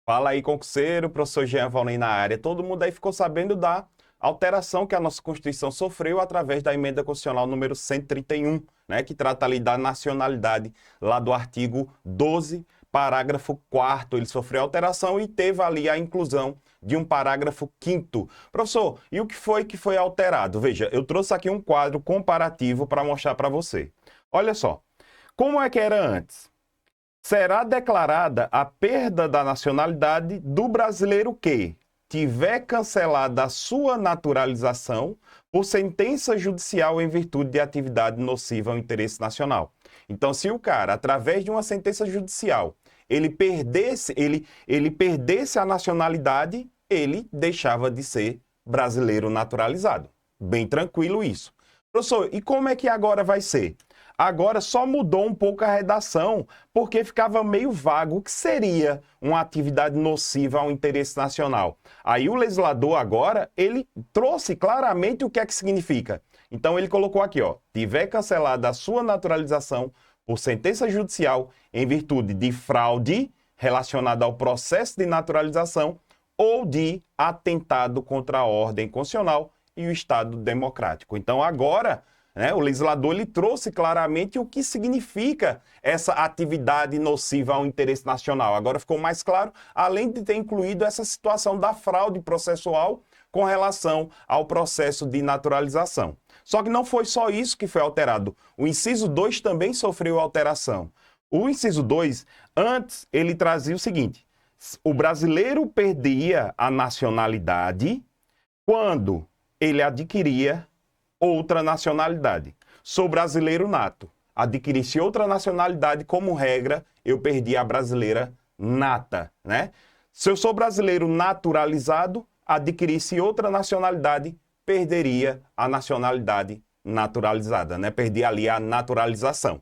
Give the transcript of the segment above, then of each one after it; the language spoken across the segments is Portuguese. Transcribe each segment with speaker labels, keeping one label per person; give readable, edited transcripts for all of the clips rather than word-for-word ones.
Speaker 1: Fala aí, concurseiro, professor Jean Valnei na área. Todo mundo aí ficou sabendo da alteração que a nossa Constituição sofreu através da emenda constitucional número 131, né, que trata ali da nacionalidade, lá do artigo 12, parágrafo 4º. Ele sofreu alteração e teve ali a inclusão de um parágrafo 5º. Professor, e o que foi alterado? Veja, eu trouxe aqui um quadro comparativo para mostrar para você. Olha só, como é que era antes? Será declarada a perda da nacionalidade do brasileiro que tiver cancelada a sua naturalização por sentença judicial em virtude de atividade nociva ao interesse nacional. Então, se o cara, através de uma sentença judicial, ele perdesse a nacionalidade, ele deixava de ser brasileiro naturalizado. Bem tranquilo isso. Professor, e como é que agora vai ser? Agora só mudou um pouco a redação, porque ficava meio vago o que seria uma atividade nociva ao interesse nacional. Aí o legislador agora, ele trouxe claramente o que é que significa. Então ele colocou aqui, ó, tiver cancelada a sua naturalização por sentença judicial em virtude de fraude relacionada ao processo de naturalização ou de atentado contra a ordem constitucional e o Estado democrático. Então agora, o legislador ele trouxe claramente o que significa essa atividade nociva ao interesse nacional. Agora ficou mais claro, além de ter incluído essa situação da fraude processual com relação ao processo de naturalização. Só que não foi só isso que foi alterado. O inciso 2 também sofreu alteração. O inciso 2, antes, ele trazia o seguinte: o brasileiro perdia a nacionalidade quando ele adquiria outra nacionalidade. Sou brasileiro nato. Adquirisse outra nacionalidade, como regra, eu perdi a brasileira nata, né? Se eu sou brasileiro naturalizado, adquirisse outra nacionalidade, perderia a nacionalidade naturalizada, né? Perdi ali a naturalização.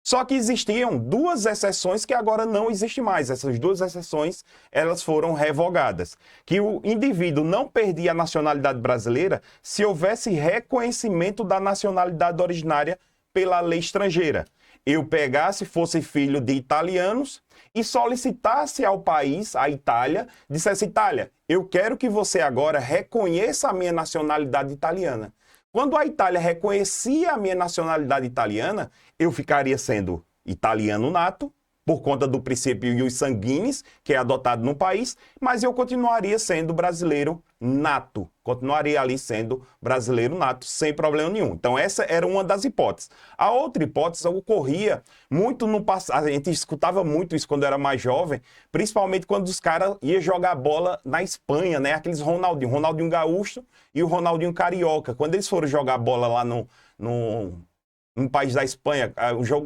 Speaker 1: Só que existiam duas exceções que agora não existem mais. Essas duas exceções, elas foram revogadas. Que o indivíduo não perdia a nacionalidade brasileira se houvesse reconhecimento da nacionalidade originária pela lei estrangeira. Eu pegasse, fosse filho de italianos e solicitasse ao país, à Itália, dissesse: Itália, eu quero que você agora reconheça a minha nacionalidade italiana. Quando a Itália reconhecia a minha nacionalidade italiana, eu ficaria sendo italiano nato, por conta do princípio ius sanguinis, que é adotado no país, mas eu continuaria sendo brasileiro nato. Continuaria ali sendo brasileiro nato, sem problema nenhum. Então essa era uma das hipóteses. A outra hipótese ocorria muito no passado, a gente escutava muito isso quando era mais jovem, principalmente quando os caras iam jogar bola na Espanha, né? Aqueles Ronaldinho Gaúcho e o Ronaldinho Carioca. Quando eles foram jogar bola lá no país da Espanha,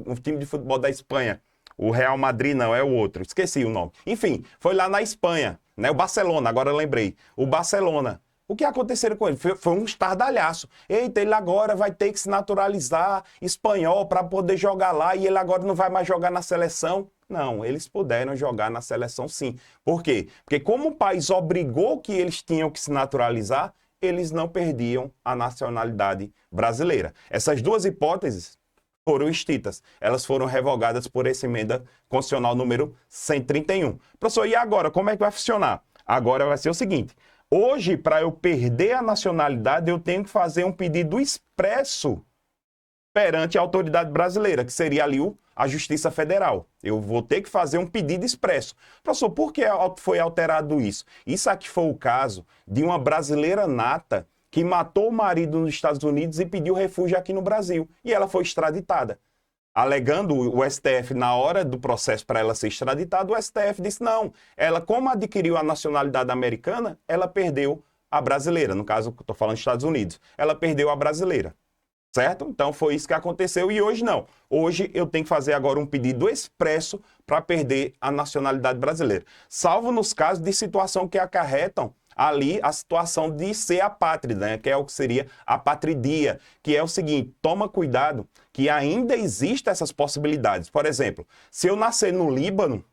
Speaker 1: o time de futebol da Espanha, o Real Madrid não, é o outro, esqueci o nome. Enfim, foi lá na Espanha, né? O Barcelona, agora eu lembrei. O Barcelona. O que aconteceu com ele? Foi um estardalhaço. Eita, ele agora vai ter que se naturalizar espanhol para poder jogar lá e ele agora não vai mais jogar na seleção. Não, eles puderam jogar na seleção sim. Por quê? Porque como o país obrigou que eles tinham que se naturalizar, eles não perdiam a nacionalidade brasileira. Essas duas hipóteses foram extintas. Elas foram revogadas por essa emenda constitucional número 131. Professor, e agora, como é que vai funcionar? Agora vai ser o seguinte: hoje, para eu perder a nacionalidade, eu tenho que fazer um pedido expresso perante a autoridade brasileira, que seria ali a Justiça Federal. Eu vou ter que fazer um pedido expresso. Professor, por que foi alterado isso? Isso aqui foi o caso de uma brasileira nata que matou o marido nos Estados Unidos e pediu refúgio aqui no Brasil. E ela foi extraditada. Alegando o STF, na hora do processo para ela ser extraditada, o STF disse: não, ela, como adquiriu a nacionalidade americana, ela perdeu a brasileira. No caso, estou falando dos Estados Unidos. Ela perdeu a brasileira. Certo? Então foi isso que aconteceu e hoje não. Hoje eu tenho que fazer agora um pedido expresso para perder a nacionalidade brasileira. Salvo nos casos de situação que acarretam ali a situação de ser apátrida, né? Que é o que seria a patridia, que é o seguinte: toma cuidado que ainda existem essas possibilidades. Por exemplo, se eu nascer no Líbano,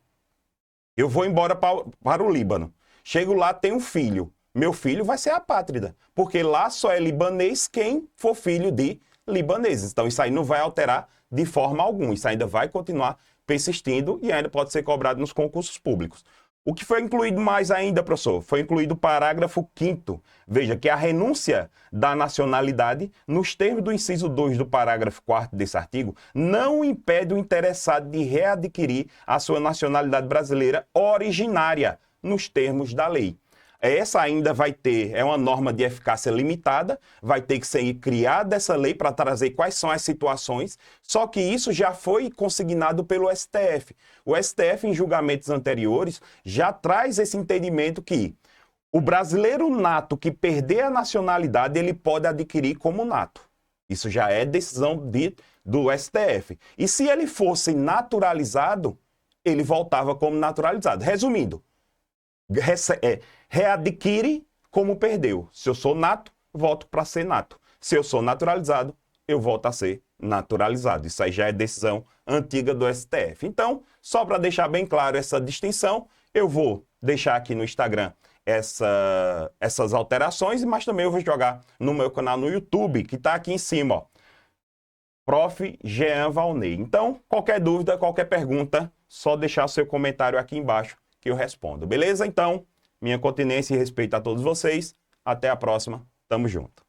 Speaker 1: eu vou embora para o Líbano. Chego lá, tenho um filho. Meu filho vai ser apátrida, porque lá só é libanês quem for filho de libaneses. Então isso aí não vai alterar de forma alguma. Isso ainda vai continuar persistindo e ainda pode ser cobrado nos concursos públicos. O que foi incluído mais ainda, professor? Foi incluído o parágrafo 5º. Veja que a renúncia da nacionalidade, nos termos do inciso 2 do parágrafo 4º desse artigo, não impede o interessado de readquirir a sua nacionalidade brasileira originária, nos termos da lei. Essa ainda vai ter, é uma norma de eficácia limitada, vai ter que ser criada essa lei para trazer quais são as situações, só que isso já foi consignado pelo STF. O STF, em julgamentos anteriores, já traz esse entendimento que o brasileiro nato que perder a nacionalidade, ele pode adquirir como nato. Isso já é decisão do STF. E se ele fosse naturalizado, ele voltava como naturalizado. Resumindo, readquire como perdeu. Se eu sou nato, volto para ser nato. Se eu sou naturalizado, eu volto a ser naturalizado. Isso aí já é decisão antiga do STF. Então, só para deixar bem claro essa distinção, eu vou deixar aqui no Instagram essas alterações, mas também eu vou jogar no meu canal no YouTube, que está aqui em cima, ó. Prof. Jean Valnei. Então, qualquer dúvida, qualquer pergunta, só deixar seu comentário aqui embaixo que eu respondo. Beleza? Então, minha continência e respeito a todos vocês. Até a próxima. Tamo junto.